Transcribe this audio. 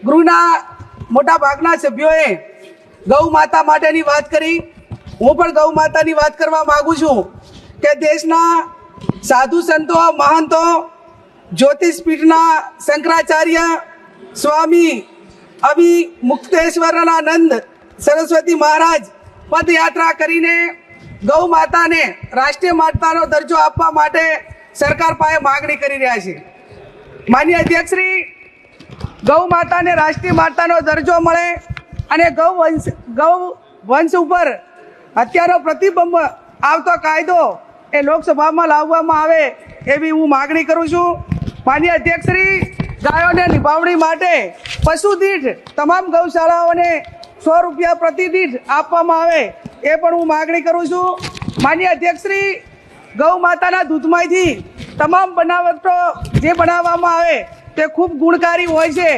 ગૃહના મોટા ભાગના સભ્યોએ ગૌ માતા માટેની વાત કરી। હું પણ ગૌ માતાની વાત કરવા માગું છું કે દેશના સાધુ સંતો મહંતો જ્યોતિષપીઠના શંકરાચાર્ય સ્વામી અભિમુક્તેશ્વરાનંદ સરસ્વતી મહારાજ પદયાત્રા કરીને ગૌ માતાને રાષ્ટ્રીય માતાનો દરજ્જો આપવા માટે સરકાર પાસે માગણી કરી રહ્યા છે। માનનીય અધ્યક્ષશ્રી, ગૌ માતાને રાષ્ટ્રીય માતાનો દરજ્જો મળે અને ગૌ વંશ ઉપર હત્યાનો પ્રતિબંધ આવતો કાયદો એ લોકસભામાં લાવવામાં આવે એવી હું માગણી કરું છું। માનનીય અધ્યક્ષશ્રી, ગાયોને નિભાવણી માટે પશુ દીઠ તમામ ગૌશાળાઓને 100 રૂપિયા પ્રતિ દીઠ આપવામાં આવે એ પણ હું માગણી કરું છું। માનનીય અધ્યક્ષશ્રી, ગૌ માતાના દૂધમાંથી તમામ બનાવટો જે બનાવવામાં આવે તે ખૂબ ગુણકારી હોય છે।